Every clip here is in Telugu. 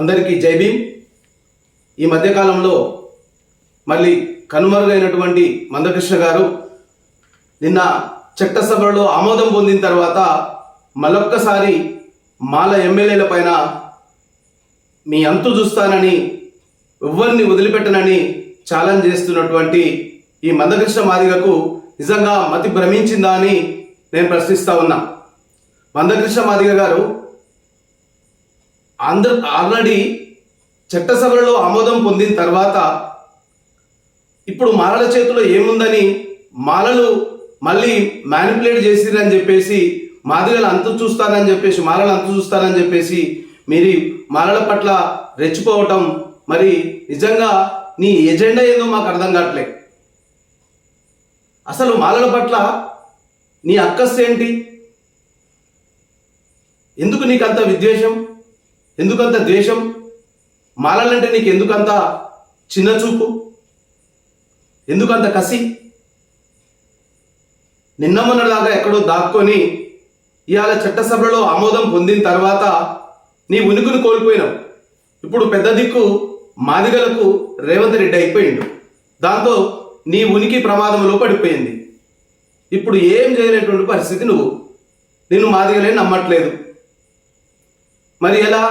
అందరికీ జై భీమ్. ఈ మధ్యకాలంలో మళ్ళీ కనుమరుగైనటువంటి మందకృష్ణ గారు నిన్న చట్టసభలో ఆమోదం పొందిన తర్వాత మళ్ళొక్కసారి మాల ఎమ్మెల్యేల పైన మీ అంతు చూస్తానని, ఎవరిని వదిలిపెట్టనని ఛాలెంజ్ చేస్తున్నటువంటి ఈ మందకృష్ణ మాదిగకు నిజంగా మతి భ్రమించిందా అని నేను ప్రశ్నిస్తా ఉన్నా. మందకృష్ణ మాదిగ గారు ఆల్రెడీ చట్టసభలో ఆమోదం పొందిన తర్వాత ఇప్పుడు మాలల చేతిలో ఏముందని, మాలలు మళ్ళీ మ్యానిపులేట్ చేసిరని చెప్పేసి, మాదిగలు అంతు చూస్తానని చెప్పేసి, మాలలు అంతు చూస్తానని చెప్పేసి మీరు మాలల పట్ల రెచ్చిపోవటం, మరి నిజంగా నీ ఎజెండా ఏదో మాకు అర్థం కావట్లే. అసలు మాలల పట్ల నీ అక్కస్ ఏంటి? ఎందుకు నీకంత విద్వేషం? ఎందుకంత ద్వేషం? మాలలంటే నీకు ఎందుకంత చిన్న చూపు? ఎందుకంత కసి? నిన్న మొన్నటిదాకా ఎక్కడో దాక్కొని ఇవాళ చట్టసభలో ఆమోదం పొందిన తర్వాత నీ ఉనికిని కోల్పోయినావు. ఇప్పుడు పెద్ద దిక్కు మాదిగలకు రేవంత్ రెడ్డి అయిపోయిండు. దాంతో నీ ఉనికి ప్రమాదంలో పడిపోయింది. ఇప్పుడు ఏం చేయలేటువంటి పరిస్థితి. నిన్ను మాదిగలే నమ్మట్లేదు. మరి ఎలా?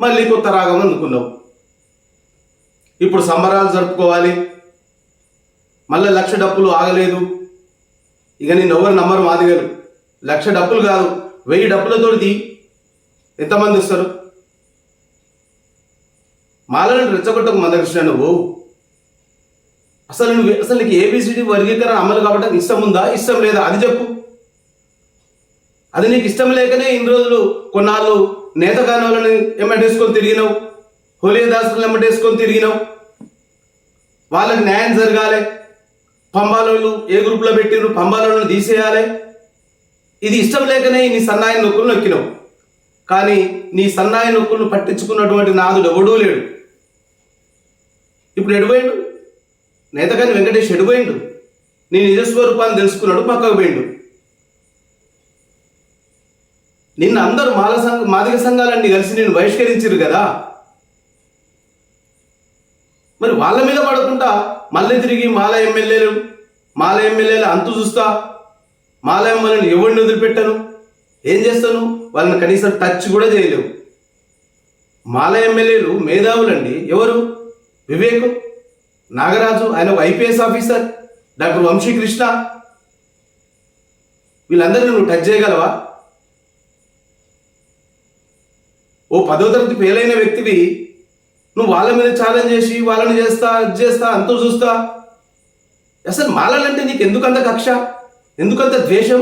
మళ్ళీ కొత్త రాగం అందుకున్నావు. ఇప్పుడు సంబరాలు జరుపుకోవాలి, మళ్ళీ 1,00,000 డప్పులు ఆగలేదు. ఇక నేను ఎవరు నమ్మరు మాదిగలు. 1,00,000 డప్పులు కాదు, 1000 డప్పులతోటి ఎంతమంది వస్తారు? మాలను రెచ్చగొట్టకు మందకృష్ణ. నువ్వు అసలు నీకు ఏబిసిడి వర్గీకరణ అమలు కాబట్టి ఇష్టం ఉందా, ఇష్టం లేదా అది చెప్పు. అది నీకు ఇష్టం లేకనే ఇన్ని రోజులు కొన్నాళ్ళు నేతగానోళ్ళని ఎమ్మటేసుకొని తిరిగినావు, హోలిదాసులను ఎమ్మటేసుకొని తిరిగినావు. వాళ్ళకి న్యాయం జరగాలి. పంబాలోళ్ళు ఏ గ్రూప్లో పెట్టిరు, పంబాలోళ్ళని తీసేయాలి. ఇది ఇష్టం లేకనే నీ సన్నాయి నొక్కులు నొక్కినావు. కానీ నీ సన్నాయి నొక్కులను పట్టించుకున్నటువంటి నాదుడు ఎవడూ లేడు. ఇప్పుడు ఎడిపోయిండు నేతగాని వెంకటేష్, ఎడిపోయిండు. నీ నిజస్వరూపాన్ని తెలుసుకున్నాడు, పక్కకు పోయిండు. నిన్న అందరూ మాదిగ సంఘాలన్నీ కలిసి నేను బహిష్కరించారు కదా. మరి వాళ్ళ మీద పడకుండా మళ్ళీ తిరిగి మాల ఎమ్మెల్యేలు అంతు చూస్తా, మాల ఎమ్మెల్యేలు ఎవరిని వదిలిపెట్టాను, ఏం చేస్తాను? వాళ్ళని కనీసం టచ్ కూడా చేయలేవు. మాల ఎమ్మెల్యేలు మేధావులండి. ఎవరు? వివేక్ నాగరాజు, ఆయన ఒక ఐపీఎస్ ఆఫీసర్, డాక్టర్ వంశీకృష్ణ. వీళ్ళందరినీ నువ్వు టచ్ చేయగలవా? ఓ 10వ తరగతి ఫెయిల్ అయిన వ్యక్తివి నువ్వు వాళ్ళ మీద ఛాలెంజ్ చేసి వాళ్ళని చేస్తా అంతూ చూస్తా. అసలు మాలలంటే నీకు ఎందుకంత కక్ష, ఎందుకంత ద్వేషం?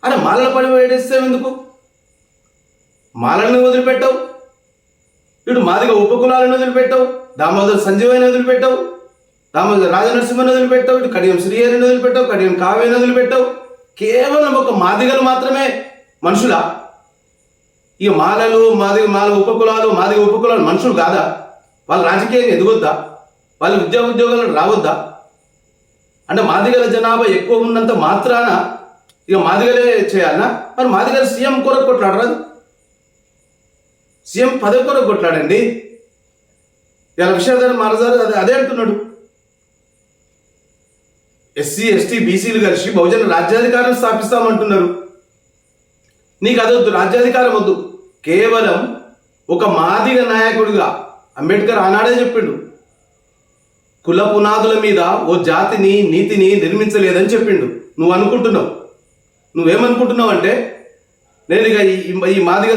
అరే మాలల పడి వేడేస్తావు ఎందుకు? మాలల్ని వదిలిపెట్టావు. ఇటు మాదిగ ఉపకులాలను వదిలిపెట్టావు, దామోదర్ సంజీవని వదిలిపెట్టావు, దామోదర్ రాజనరసింహని వదిలిపెట్టావు, ఇటు కడియం శ్రీహరిని వదిలిపెట్టావు, కడియం కావ్యని వదిలిపెట్టావు. కేవలం ఒక మాదిగలు మాత్రమే మనుషులా? ఇక మాల ఉపకులాలు మనుషులు కాదా? వాళ్ళు రాజకీయంగా ఎదగొద్దా? వాళ్ళు ఉద్యోగాలు రావద్దా? అంటే మాదిగల జనాభా ఎక్కువ ఉన్నంత మాత్రాన ఇక మాదిగలే చేయాలనా? మరి మాదిగలు సీఎం కొరకు కొట్లాడరాదు? సీఎం పదవి కొరకు కొట్లాడండి. ఇలా విషయాధారం మారజారు అదే అంటున్నాడు. ఎస్సీ ఎస్టీ బీసీలు కలిసి బహుజన రాజ్యాధికారం స్థాపిస్తామంటున్నారు. నీకు అదొద్దు, రాజ్యాధికారం వద్దు. కేవలం ఒక మాదిగ నాయకుడిగా అంబేద్కర్ ఆనాడే చెప్పిండు, కుల పునాదుల మీద ఓ జాతిని నీతిని నిర్మించలేదని చెప్పిండు. నువ్వు అనుకుంటున్నావు, నువ్వేమనుకుంటున్నావు అంటే నేను ఇక ఈ మాదిగ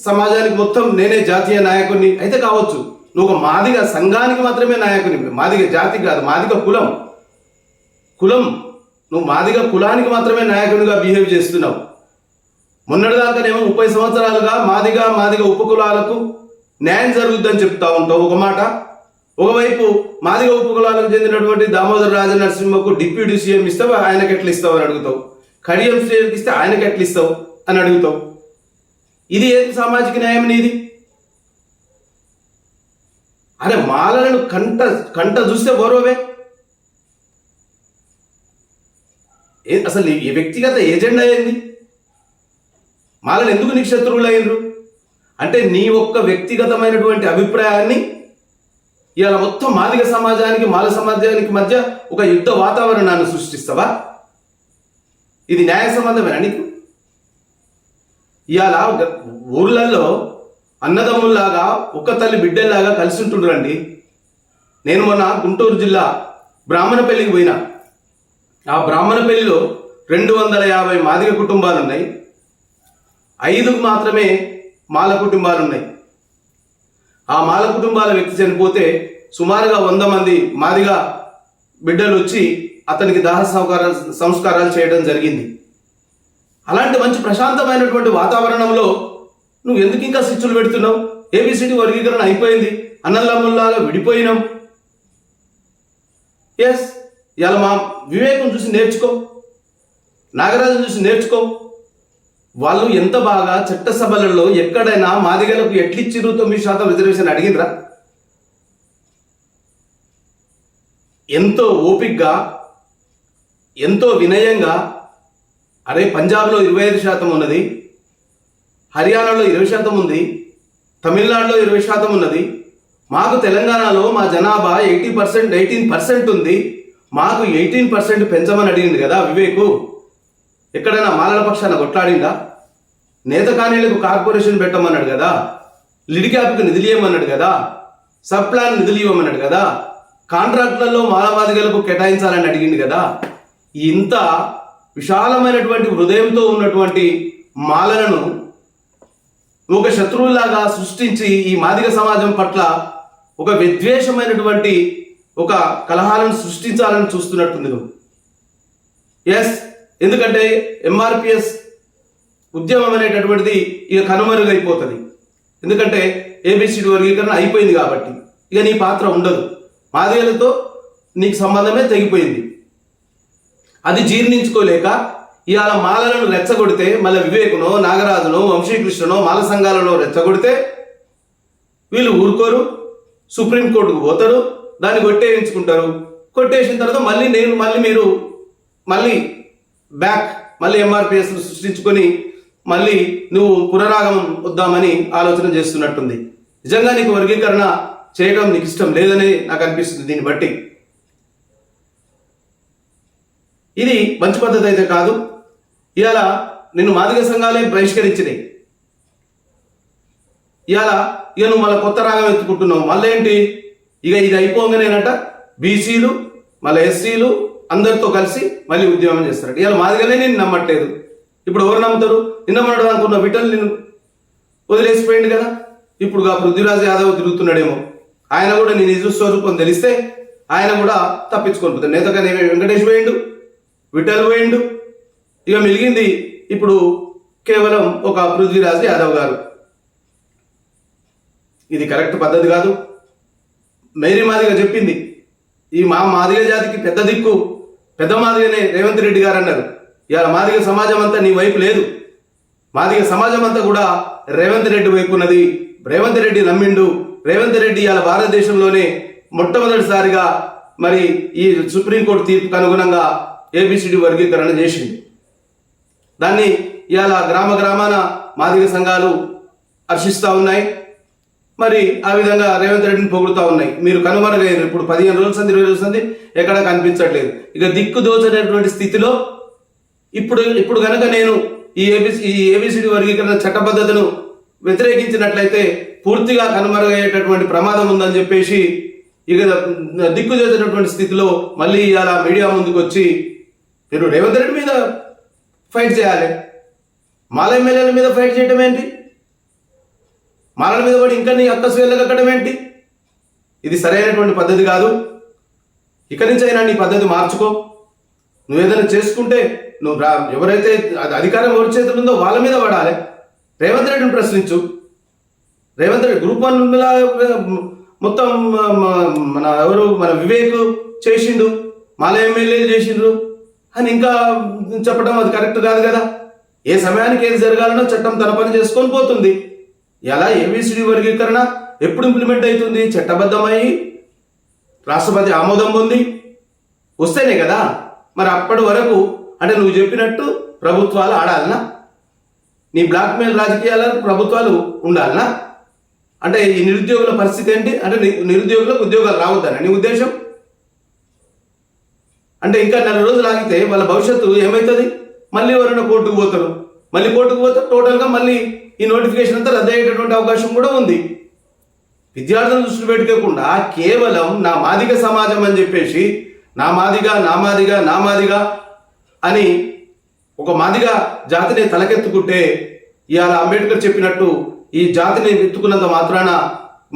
సమాజానికి మొత్తం నేనే జాతీయ నాయకుడిని అయితే కావచ్చు. నువ్వు ఒక మాదిగ సంఘానికి మాత్రమే నాయకుని, మాదిగ జాతి కాదు, మాదిగ కులం నువ్వు మాదిగ కులానికి మాత్రమే నాయకునిగా బిహేవ్ చేస్తున్నావు. మొన్నటిదాకానేమో 30 సంవత్సరాలుగా మాదిగ ఉపకులాలకు న్యాయం జరుగుద్దని చెప్తా ఉంటావు ఒక మాట. ఒకవైపు మాదిగ ఉపకులాలకు చెందినటువంటి దామోదర్ రాజనరసింహకు డిప్యూటీ సీఎం ఇస్తావు, ఆయనకి ఎట్లా ఇస్తావు అని అడుగుతావు. కడియం శ్రీహరికి ఇస్తే ఆయనకి ఎట్లా ఇస్తావు అని అడుగుతావు. ఇది ఏది సామాజిక న్యాయం నీది? అరే మాలలను కంట చూస్తే గౌరవమే. అసలు ఈ వ్యక్తిగత ఏజెండా ఏంది? మాలలు ఎందుకు నీకు శత్రువులు అయినరు? అంటే నీ ఒక్క వ్యక్తిగతమైనటువంటి అభిప్రాయాన్ని ఇవాళ మొత్తం మాదిగ సమాజానికి మాల సమాజానికి మధ్య ఒక యుద్ధ వాతావరణాన్ని సృష్టిస్తావా? ఇది న్యాయ సంబంధమేనా నీకు? ఇవాళ ఊర్లలో అన్నదమ్ముల్లాగా ఒక్క తల్లి బిడ్డల్లాగా కలిసి ఉంటుండ్రండి. నేను మొన్న గుంటూరు జిల్లా బ్రాహ్మణపల్లికి పోయినా. ఆ బ్రాహ్మణపల్లిలో 250 మాదిగ కుటుంబాలు ఉన్నాయి, 5 మాత్రమే మాల కుటుంబాలు ఉన్నాయి. ఆ మాల కుటుంబాల వ్యక్తి చనిపోతే సుమారుగా 100 మంది మాదిగ బిడ్డలు వచ్చి అతనికి దాహ సంస్కారాలు చేయడం జరిగింది. అలాంటి మంచి ప్రశాంతమైనటువంటి వాతావరణంలో నువ్వు ఎందుకు ఇంకా స్విచ్లు పెడుతున్నావు? ఏబిసిడి వర్గీకరణ అయిపోయింది, అన్నదమ్ముల్లాగా విడిపోయినాం. ఎస్, ఇవాళ మా వివేకం చూసి నేర్చుకో, నాగరాజు చూసి నేర్చుకో. వాళ్ళు ఎంత బాగా చట్టసభలలో ఎక్కడైనా మాదిగలకు ఎట్లిచ్చిరు 9% రిజర్వేషన్ అడిగినరా? ఎంతో ఓపికగా, ఎంతో వినయంగా, అరే పంజాబ్లో 25% ఉన్నది, హర్యానాలో 20% ఉంది, తమిళనాడులో 20% ఉన్నది, మాకు తెలంగాణలో మా జనాభా 18% ఉంది, మాకు 18% పెంచమని అడిగింది కదా వివేకు. ఎక్కడైనా మాలల పక్షాన కొట్లాడిందా? నేత కానీలకు కార్పొరేషన్ పెట్టమన్నాడు కదా, లిడ్ క్యాప్కి నిధులు ఇవ్వమన్నాడు కదా, సబ్ ప్లాన్ నిధులు ఇవ్వమన్నాడు కదా, కాంట్రాక్టులలో మాలవాదిగలకు కేటాయించాలని అడిగింది కదా. ఇంత విశాలమైనటువంటి హృదయంతో ఉన్నటువంటి మాలలను ఒక శత్రువులాగా సృష్టించి ఈ మాదిగ సమాజం పట్ల ఒక విద్వేషమైనటువంటి ఒక కలహాలను సృష్టించాలని చూస్తున్నట్టుంది నువ్వు. ఎస్, ఎందుకంటే ఎంఆర్పిఎస్ ఉద్యమం అనేటటువంటిది ఇక కనుమరుగైపోతుంది. ఎందుకంటే ఏబిసిడి వర్గీకరణ అయిపోయింది కాబట్టి ఇక నీ పాత్ర ఉండదు, మాదిగలతో నీకు సంబంధమే తెగిపోయింది. అది జీర్ణించుకోలేక ఇవాళ మాలలను రెచ్చగొడితే, మళ్ళీ వివేకునో నాగరాజునో వంశీకృష్ణనో మాల సంఘాలలో రెచ్చగొడితే వీళ్ళు ఊరుకోరు, సుప్రీంకోర్టుకు పోతారు, దాన్ని కొట్టేయించుకుంటారు. కొట్టేసిన తర్వాత మళ్ళీ మళ్ళీ ఎంఆర్పిఎస్ను సృష్టించుకొని మళ్ళీ నువ్వు పునరాగమం వద్దామని ఆలోచన చేస్తున్నట్టుంది. నిజంగా నీకు వర్గీకరణ చేయడం నీకు ఇష్టం లేదని నాకు అనిపిస్తుంది. దీన్ని బట్టి ఇది మంచి పద్ధతి అయితే కాదు. ఇవాళ నిన్ను మాదిగ సంఘాలే బహిష్కరించినాయి. ఇవాళ నువ్వు మళ్ళీ కొత్త రాగం ఎత్తుకుంటున్నావు. మళ్ళీ ఏంటి, ఇక ఇది అయిపోగానేనట బీసీలు మళ్ళీ ఎస్సీలు అందరితో కలిసి మళ్ళీ ఉద్యమం చేస్తారు. ఇవాళ మాదిగనే నేను నమ్మట్లేదు. ఇప్పుడు ఎవరు నమ్ముతారు? నిన్న మనడు అనుకున్న విటల్ నేను వదిలేసిపోయింది కదా. ఇప్పుడు పృథ్వీరాజ్ యాదవ్ తిరుగుతున్నాడేమో, ఆయన కూడా నీ నిజ స్వరూపం తెలిస్తే ఆయన కూడా తప్పించుకొని పోతాడు. నేతగానే వెంకటేష్ పోయిండు, విఠల్ పోయిండు, ఇక మిగిలింది ఇప్పుడు కేవలం ఒక పృథ్వీరాజ్ యాదవ్ గారు. ఇది కరెక్ట్ పద్ధతి కాదు. మేరీ మాదిగ చెప్పింది, ఈ మాదిగ జాతికి పెద్ద దిక్కు పెద్ద మాదిగనే రేవంత్ రెడ్డి గారు అన్నారు. ఇవాళ మాదిగ సమాజం అంతా నీ వైపు లేదు, మాదిగ సమాజం అంతా కూడా రేవంత్ రెడ్డి వైపు ఉన్నది. రేవంత్ రెడ్డి నమ్మిండు. రేవంత్ రెడ్డి ఇవాళ భారతదేశంలోనే మొట్టమొదటిసారిగా మరి ఈ సుప్రీంకోర్టు తీర్పుకు అనుగుణంగా ఏబిసిడి వర్గీకరణ చేసింది. దాన్ని ఇవాళ గ్రామాన మాదిగ సంఘాలు హర్షిస్తూ ఉన్నాయి. మరి ఆ విధంగా రేవంత్ రెడ్డిని పొగుడుతూ ఉన్నాయి. మీరు కనుమరుగైనారు. ఇప్పుడు 15 రోజుల సంది 20 రోజుల సంది ఎక్కడా కనిపించట్లేదు. ఇక దిక్కు దోచనేటువంటి స్థితిలో ఇప్పుడు కనుక నేను ఈ ఏబిసిడి వర్గీకరణ చట్టబద్ధతను వ్యతిరేకించినట్లయితే పూర్తిగా కనుమరుగయ్యేటటువంటి ప్రమాదం ఉందని చెప్పేసి ఇక దిక్కు చేసేటటువంటి స్థితిలో మళ్ళీ ఇవాళ మీడియా ముందుకు వచ్చి మీరు రేవంత్ రెడ్డి మీద ఫైట్ చేయాలి, మాల ఎమ్మెల్యేల మీద ఫైట్ చేయటం ఏంటి, మాలల మీద కూడా ఇంకా నీ అక్కసు వెళ్ళగక్కడం ఏంటి? ఇది సరైనటువంటి పద్ధతి కాదు. ఇక్కడి నుంచి అయినా నీ పద్ధతి మార్చుకో. నువ్వు ఏదైనా చేసుకుంటే నువ్వు ఎవరైతే అధికారం ఎవరి చేతులు ఉందో వాళ్ళ మీద పడాలి. రేవంత్ రెడ్డిని ప్రశ్నించు. రేవంత్ రెడ్డి గ్రూప్ 1 మొత్తం మన వివేక్ చేసిండు, మాల ఎమ్మెల్యేలు చేసిండ్రు అని ఇంకా చెప్పడం అది కరెక్ట్ కాదు కదా. ఏ సమయానికి ఏది జరగాలనో చట్టం తన పని చేసుకొని పోతుంది. ఎలా ఏబిసిడి వర్గీకరణ ఎప్పుడు ఇంప్లిమెంట్ అవుతుంది? చట్టబద్ధమై రాష్ట్రపతి ఆమోదం పొంది వస్తేనే కదా. మరి అప్పటి వరకు అంటే నువ్వు చెప్పినట్టు ప్రభుత్వాలు ఆడాలనా? నీ బ్లాక్మెయిల్ రాజకీయాలకు ప్రభుత్వాలు ఉండాలనా? అంటే ఈ నిరుద్యోగుల పరిస్థితి ఏంటి? అంటే నిరుద్యోగులకు ఉద్యోగాలు రావద్దనా నీ ఉద్దేశం? అంటే ఇంకా 4 రోజులు ఆగితే వాళ్ళ భవిష్యత్తు ఏమవుతుంది? మళ్ళీ ఎవరైనా కోర్టుకు పోతారు, మళ్ళీ కోర్టుకు పోతే టోటల్గా మళ్ళీ ఈ నోటిఫికేషన్ అంతా రద్దు అయ్యేటటువంటి అవకాశం కూడా ఉంది. విద్యార్థులను దృష్టిలో పెట్టుకోకుండా కేవలం నా మాదిగ సమాజం అని చెప్పేసి నా మాదిగా అని ఒక మాదిగ జాతిని తలకెత్తుకుంటే ఇవాళ అంబేద్కర్ చెప్పినట్టు ఈ జాతిని ఎత్తుకున్నంత మాత్రాన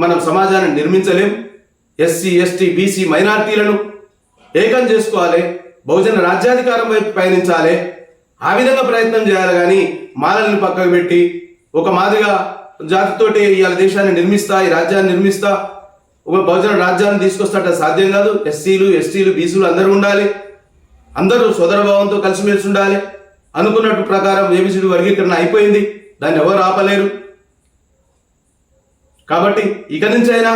మనం సమాజాన్ని నిర్మించలేం. ఎస్సీ, ఎస్టీ, బీసీ మైనార్టీలను ఏకం చేసుకోవాలి, బహుజన రాజ్యాధికారం వైపు పయనించాలి. ఆ విధంగా ప్రయత్నం చేయాలి. కానీ మాలల్ని పక్కకు పెట్టి ఒక మాదిగా జాతితోటి ఇవాళ దేశాన్ని నిర్మిస్తా, ఈ రాజ్యాన్ని నిర్మిస్తా, ఒక బహుజన రాజ్యాన్ని తీసుకొస్తాట సాధ్యం కాదు. ఎస్సీలు, ఎస్టీలు, బీసీలు అందరూ ఉండాలి, అందరూ సోదరభావంతో కలిసిమెలిసి ఉండాలి. అనుకున్నట్టు ప్రకారం ఏబిసిడి వర్గీకరణ అయిపోయింది, దాన్ని ఎవరు ఆపలేరు. కాబట్టి ఇక నుంచి అయినా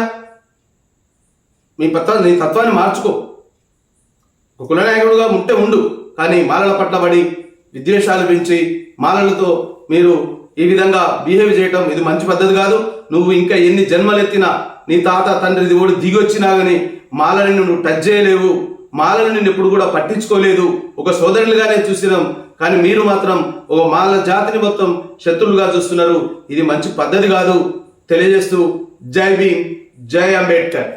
నీ తత్వాన్ని మార్చుకో. ఒక కులనాయకుడుగా ఉండు, కానీ మాలల పట్ల పడి విద్వేషాలు పెంచి మాలలతో మీరు ఈ విధంగా బిహేవ్ చేయటం ఇది మంచి పద్ధతి కాదు. నువ్వు ఇంకా ఎన్ని జన్మలెత్తినా నీ తాత తండ్రిది కూడా దిగొచ్చినా కానీ మాలని నువ్వు టచ్ చేయలేవు. మాలను నిన్ను ఎప్పుడు కూడా పట్టించుకోలేదు, ఒక సోదరులుగానే చూసినాం. కానీ మీరు మాత్రం ఒక మాల జాతిని మొత్తం శత్రువులుగా చూస్తున్నారు. ఇది మంచి పద్ధతి కాదు తెలియజేస్తూ జై భీమ్, జై అంబేద్కర్.